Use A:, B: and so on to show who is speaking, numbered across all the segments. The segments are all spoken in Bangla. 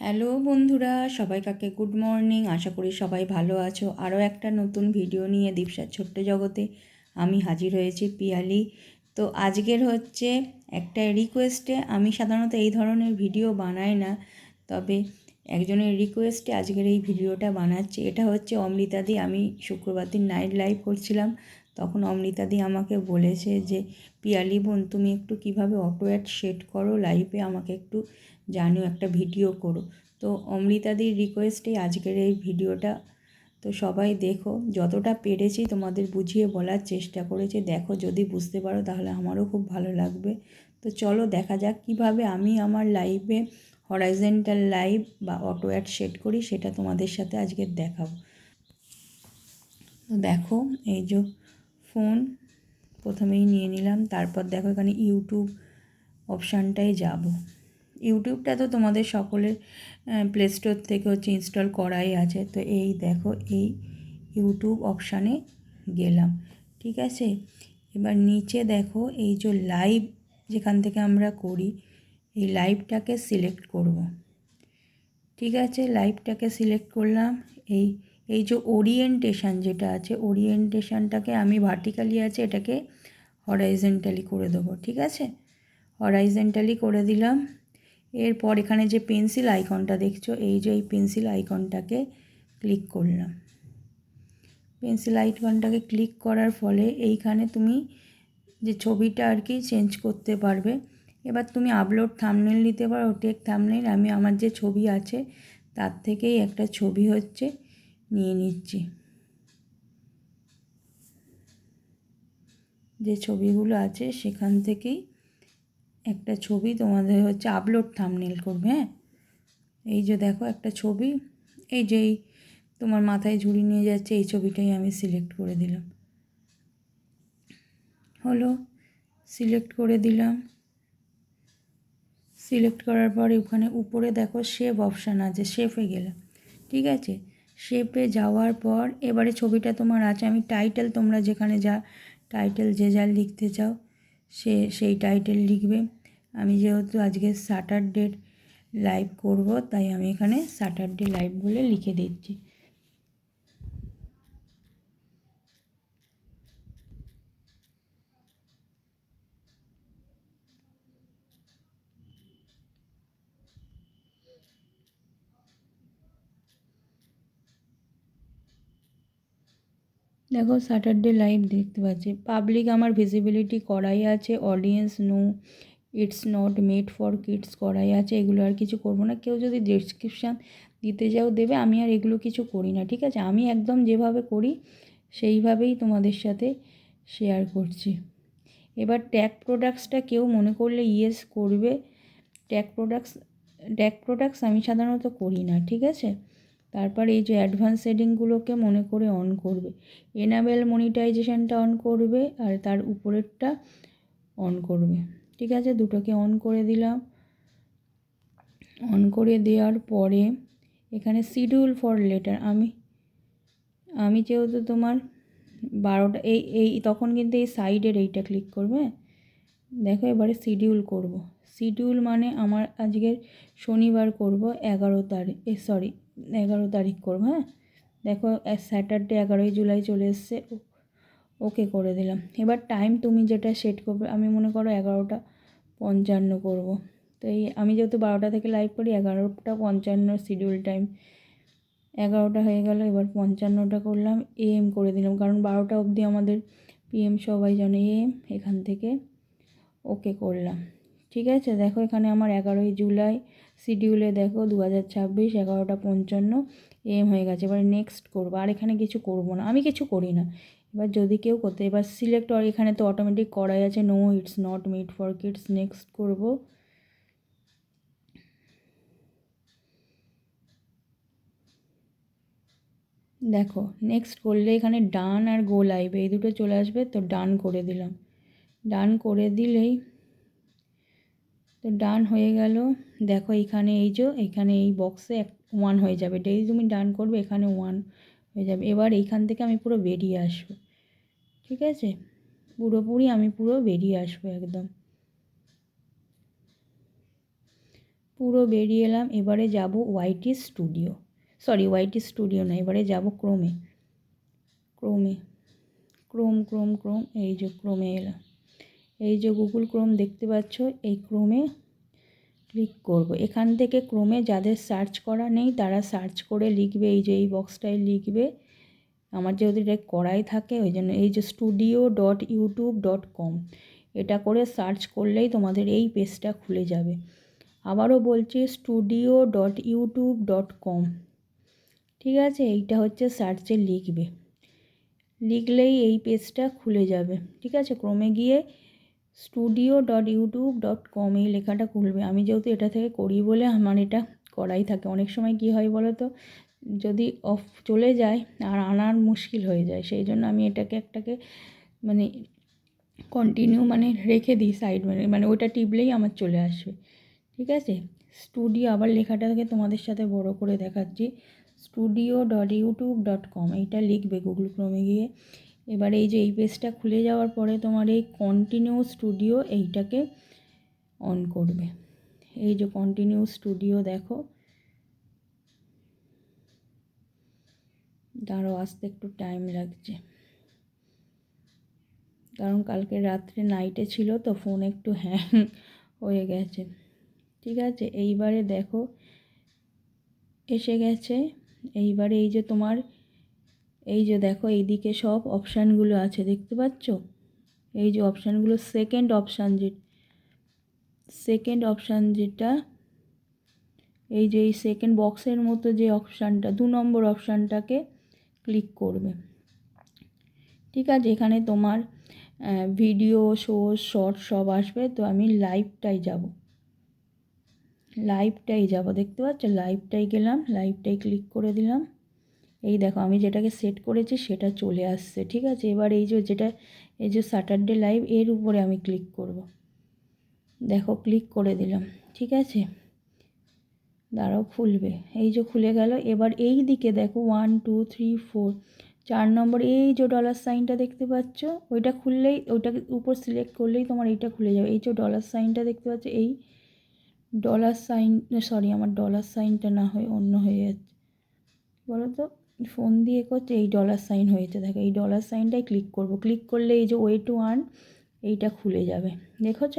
A: হ্যালো বন্ধুরা, সবাইকে গুড মর্নিং। আশা করি সবাই ভালো আছো। আরও একটা নতুন ভিডিও নিয়ে দীপসার ছোট্ট জগতে আমি হাজির হয়েছি, পিয়ালি। তো আজকের হচ্ছে একটা রিকোয়েস্টে, আমি সাধারণত এই ধরনের ভিডিও বানাই না, তবে একজনের রিকোয়েস্টে আজকের এই ভিডিওটা বানাচ্ছি। এটা হচ্ছে অমৃতাদি। আমি শুক্রবার দিন নাইট লাইভ করছিলাম, তখন অমৃতাদি আমাকে বলেছে যে পিয়ালি বোন, তুমি একটু কিভাবে অটো অ্যাড সেট করো লাইভে, আমাকে একটু জানিও, একটা ভিডিও করো। তো অমৃতাদির রিকোয়েস্টেই আজকের এই ভিডিওটা। তো সবাই দেখো, যতটা পেরেছি তোমাদের বুঝিয়ে বলার চেষ্টা করেছি। দেখো, যদি বুঝতে পারো তাহলে আমারও খুব ভালো লাগবে। তো চলো দেখা যাক কিভাবে আমি আমার লাইভে হরাইজন্টাল লাইভ বা অটো অ্যাড সেট করি, সেটা তোমাদের সাথে আজকে দেখাবো। তো দেখো, এই যে ফোন প্রথমেই নিয়ে নিলাম, তারপর দেখো এখানে ইউটিউব অপশানটায় যাব। ইউটিউবটা তো তোমাদের সকলের প্লে স্টোর থেকে হচ্ছে ইনস্টল করাই আছে। তো এই দেখো, এই ইউটিউব অপশানে গেলাম, ঠিক আছে। এবার নিচে দেখো এই যে লাইভ, যেখান থেকে আমরা করি, এই লাইভটাকে সিলেক্ট করব, ঠিক আছে। লাইভটাকে সিলেক্ট করলাম। এই এই যে ওরিয়েন্টেশন যেটা আছে, ওরিয়েন্টেশনটাকে আমি ভার্টিক্যালি আছে, এটাকে হরাইজন্টালি করে দেবো, ঠিক আছে। হরাইজন্টালি করে দিলাম। এরপর এখানে যে পেন্সিল আইকনটা দেখছো, এই যে এই পেন্সিল আইকনটাকে ক্লিক করলাম। পেন্সিল আইকনটাকে ক্লিক করার ফলে এইখানে তুমি যে ছবিটা আর কি চেঞ্জ করতে পারবে। এবার তুমি আপলোড থাম্বনেল নিতে পারো, টেক থাম্বনেল। আমি আমার যে ছবি আছে তার থেকেই একটা ছবি হচ্ছে নিয়ে নিচ্ছি। যে ছবিগুলো আছে সেখান থেকেই একটা ছবি তোমাদের হচ্ছে আপলোড থাম্বনেল করবে। হ্যাঁ, এই যে দেখো একটা ছবি, এই যে তোমার মাথায় ঝুড়ি নিয়ে যাচ্ছে, এই ছবিটাই আমি সিলেক্ট করে দিলাম। হলো, সিলেক্ট করে দিলাম। সিলেক্ট করার পরে ওখানে উপরে দেখো শেপ অপশান আছে, শেপে গেলাম, ঠিক আছে। শেপে যাওয়ার পর এবারে ছবিটা তোমার আছে, আমি টাইটেল, তোমরা যেখানে যা টাইটেল যে যা লিখতে চাও সেই টাইটেল লিখবে। আমি যেহেতু আজকে স্যাটারডে লাইভ করব, তাই আমি এখানে স্যাটারডে লাইভ বলে লিখে দিচ্ছি। দেখো স্যাটারডে লাইভ দেখতে পাচ্ছি। পাবলিক আমার ভিজিবিলিটি করাই আছে, audience no it's not made for kids করাই আছে। এগুলো আর কিছু করব না। কেউ যদি ডেসক্রিপশান দিতে যাও দেবে, আমি আর এগুলো কিছু করি না, ঠিক আছে। আমি একদম যেভাবে করি সেইভাবেই তোমাদের সাথে শেয়ার করছি। এবার ট্যাগ প্রোডাক্টসটা কেউ মনে করলে ইয়েস করবে। ট্যাগ প্রোডাক্টস আমি সাধারণত করি না, ঠিক আছে। তারপর এই যে অ্যাডভান্স সেটিংগুলোকে মনে করে অন করবে। এনাবেল মনিটাইজেশনটা অন করবে, আর তার উপরেরটা অন করবে, ঠিক আছে। দুটোকে অন করে দিলাম। অন করে দেওয়ার পরে এখানে শিডিউল ফর লেটার, আমি যেহেতু তোমার 12টা, এই তখন কিন্তু এই সাইডের এইটা ক্লিক করবে। দেখো এবারে শিডিউল করব। শিডিউল মানে আমার আজকের শনিবার করব 11 তারিখ, 11 তারিখ করবো। হ্যাঁ, দেখো স্যাটারডে 11ই জুলাই চলে এসছে। ওকে করে দিলাম। এবার টাইম তুমি যেটা সেট করবে, আমি মনে করো 11:55 করব। তো এই আমি যেহেতু 12টা থেকে লাইভ করি, 11:55 শিডিউল টাইম। 11টা হয়ে গেল, এবার 55টা করলাম, AM করে দিলাম, কারণ 12টা অবধি আমাদের PM সবাই জানে AM। এখান থেকে ওকে করলাম, ঠিক আছে। দেখো এখানে আমার 11ই জুলাই শিডিউলে দেখো 2026 11:55 AM হয়ে গেছে। এবার নেক্সট করবো, আর এখানে কিছু করব না, আমি কিছু করি না। এবার যদি কেউ করতে, এবার সিলেক্ট, আর এখানে তো অটোমেটিক করাই আছে, no it's not made for kids. Next করব। দেখো নেক্সট করলে এখানে ডান আর গো লাইভ এই দুটো চলে আসবে, তো ডান করে দিলাম। ডান করে দিলেই তো ডান হয়ে গেল। দেখো এখানে এখানে এই বক্সে 1 হয়ে যাবে। ডেইলি তুমি ডান করবে, এখানে 1 হয়ে যাবে। এবার এইখান থেকে আমি পুরো বেরিয়ে আসবো, ঠিক আছে। পুরো বেরিয়ে আসবো একদম। পুরো বেরিয়ে এলাম। এবারে যাব YT studio, sorry YT studio না, এবারে যাব ক্রোমে। ক্রোম এই যে ক্রোমে এলাম। এই যে গুগল ক্রোম দেখতে পাচ্ছ, এই ক্রোমে ক্লিক করব। এখান থেকে ক্রোমে যাদের সার্চ করা নেই তারা সার্চ করে লিখবে, এই যে এই বক্সটায় লিখবে। আমার যেহেতু এটা করাই থাকে ওই জন্য এই যে studio.youtube.com এটা করে সার্চ করলেই তোমাদের এই পেজটা খুলে যাবে। আবারও বলছি studio.youtube.com, ঠিক আছে? এইটা হচ্ছে সার্চে লিখবে, লিখলেই এই পেজটা খুলে যাবে, ঠিক আছে? ক্রমে গিয়ে studio.youtube.com এই লেখাটা খুলবে। আমি যেহেতু এটা থেকে করি বলে আমার এটা করাই থাকে। অনেক সময় কি হয় বলো তো, যদি অফ চলে যায় আর আনার মুশকিল হয়ে যায়, সেই জন্য আমি এটাকে মানে কন্টিনিউ রেখে দিই সাইড, মানে ওটা টিপলেই আমার চলে আসবে, ঠিক আছে? স্টুডিও, আবার লেখাটাকে তোমাদের সাথে বড় করে দেখাচ্ছি, studio.youtube.com এইটা লিখবে গুগল ক্রোমে গিয়ে। এবার এই যে এই পেজটা খুলে যাওয়ার পরে তোমার এই কন্টিনিউ স্টুডিও এইটাকে অন করবে। এই যে কন্টিনিউ স্টুডিও দেখো, দাঁড়াও আসতে একটু টাইম লাগছে, কারণ কালকে রাত্রে নাইটে ছিল তো ফোন একটু হ্যাং হয়ে গেছে, ঠিক আছে? এইবারে দেখো এসে গেছে। এইবারে এই যে তোমার এই যে দেখো এইদিকে সব অপশানগুলো আছে, দেখতে পাচ্ছ? এই যে অপশানগুলো, সেকেন্ড অপশান যেটা এই যে এই সেকেন্ড বক্সের মতো যে অপশানটা, 2 নম্বর অপশানটাকে ক্লিক করবে, ঠিক আছে? এখানে তোমার ভিডিও, শর্ট সব আসবে। তো আমি লাইভটাই যাব, দেখতে পাচ্ছ? লাইভটাই গেলাম, লাইভটাই ক্লিক করে দিলাম। এই দেখো আমি যেটাকে সেট করেছি সেটা চলে আসছে, ঠিক আছে? এবার এই যে স্যাটারডে লাইভ, এর উপরে আমি ক্লিক করব। দেখো ক্লিক করে দিলাম, ঠিক আছে? দাঁড়াও খুলবে, এই যে খুলে গেল। এবার এই দিকে দেখো 1 2 3 4 4 নম্বর এই যে ডলার সাইনটা দেখতে পাচ্ছ, ওইটা খুললেই, ওইটাকে উপর সিলেক্ট করলেই তোমার এইটা খুলে যাবে। এই যে ডলার সাইনটা দেখতে পাচ্ছ, এই ডলার সাইন, সরি আমার ডলার সাইনটা না হয়ে অন্য হয়ে যাচ্ছে বলো তো, ফোন দিয়ে করছে। এই ডলার সাইন হয়েছে দেখো, এই ডলার সাইনটাই ক্লিক করব। ক্লিক করলে এই যে ওয়ে টু আর্ন এইটা খুলে যাবে, দেখেছ?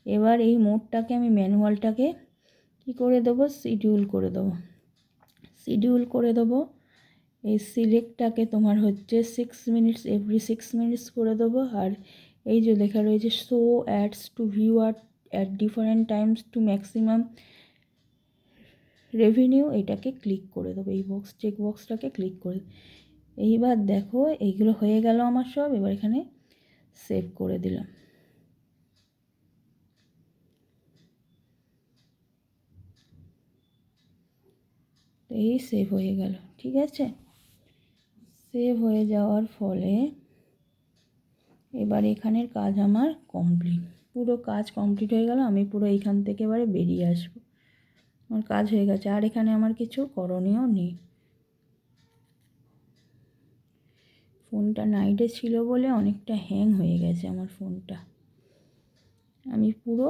A: এবার এই মোডটাকে আমি ম্যানুয়ালটাকে কী করে দেবো, শিডিউল করে দেবো। এই সিলেক্টটাকে তোমার হচ্ছে 6 মিনিটস, এভরি 6 মিনিটস করে দেবো। আর এই যে লেখা রয়েছে show ads to viewer at different times to maximum revenue, এটাকে ক্লিক করে দেবো। এই চেক বক্সটাকে ক্লিক করে, এইবার দেখো এইগুলো হয়ে গেল আমার সব। এবার এখানে সেভ করে দিলাম, তো এই সেভ হয়ে গেল, ঠিক আছে? সেভ হয়ে যাওয়ার ফলে এবার এখানের কাজ আমার কমপ্লিট, পুরো কাজ কমপ্লিট হয়ে গেল। আমি পুরো এইখান থেকে এবারে বেরিয়ে আসবো, আমার কাজ হয়ে গেছে। আর এখানে আমার কিছু করণীয় নেই। ফোনটা নাইটে ছিল বলে অনেকটা হ্যাং হয়ে গেছে আমার ফোনটা। আমি পুরো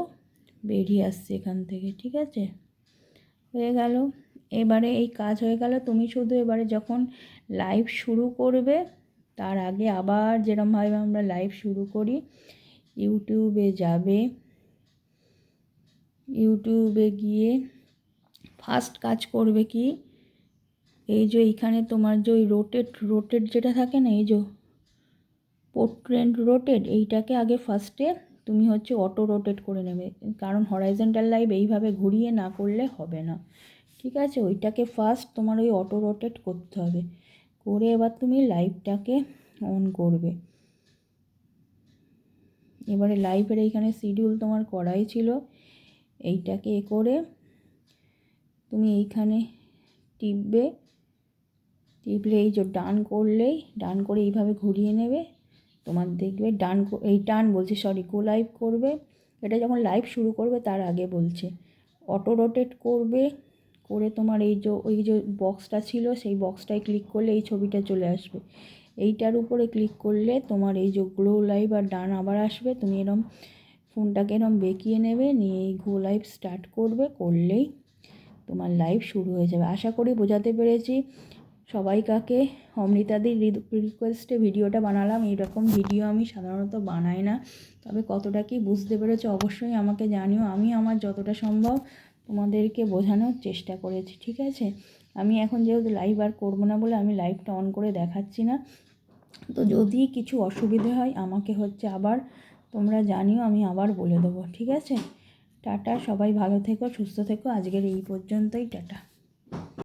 A: বেরিয়ে আসছি এখান থেকে, ঠিক আছে? হয়ে গেল। এবারে এই কাজ হয়ে গেল। তুমি শুধু এবারে যখন লাইভ শুরু করবে তার আগে আবার যেরকমভাবে আমরা লাইভ শুরু করি, ইউটিউবে যাবে, ইউটিউবে গিয়ে ফার্স্ট কাজ করবে কি, এই যে এইখানে তোমার যে ওই রোটেট যেটা থাকে না, এই যে পোর্ট্রেট রোটেট, এইটাকে আগে ফার্স্টে তুমি হচ্ছে অটো রোটেট করে নেবে, কারণ হরাইজন্টাল লাইভ এইভাবে ঘুরিয়ে না করলে হবে না, ঠিক আছে? ওইটাকে ফার্স্ট তোমার ওই অটো রোটেট করতে হবে, করে এবার তুমি লাইভটাকে অন করবে। এবারে লাইভের এইখানে শিডিউল তোমার করাই ছিল, এইটাকে করে তুমি এইখানে টিপলে এই যে ডান করে এইভাবে ঘুরিয়ে নেবে, তোমার দেখবে গো লাইভ করবে। এটা যখন লাইভ শুরু করবে তার আগে বলছে, অটো রোটেট করবে, করে তোমার ওই যে বক্সটা ছিল সেই বক্সটায় ক্লিক করলে এই ছবিটা চলে আসবে। এইটার উপরে ক্লিক করলে তোমার এই যে গ্লো লাইভ আর ডান আবার আসবে। তুমি এরকম ফোনটাকে এরম বেঁকিয়ে নেবে, নিয়ে এই গো লাইভ স্টার্ট করবে, করলেই তোমার লাইভ শুরু হয়ে যাবে। আশা করি বোঝাতে পেরেছি। সবাই কাকে অমৃতাদির রিকোয়েস্টে ভিডিওটা বানালাম। এইরকম ভিডিও আমি সাধারণত বানাই না, তবে কতটা কি বুঝতে পেরেছো অবশ্যই আমাকে জানিও। আমি আমার যতটা সম্ভব তোমাদেরকে বোঝানোর চেষ্টা করেছি, ঠিক আছে? আমি এখন যেহেতু লাইভ আর করবো না বলে আমি লাইভটা অন করে দেখাচ্ছি না। তো যদি কিছু অসুবিধে হয় আমাকে আবার তোমরা জানিও, আমি আবার বলে দেবো, ঠিক আছে? টাটা, সবাই ভালো থেকো, সুস্থ থেকো। আজকের এই পর্যন্তই, টাটা।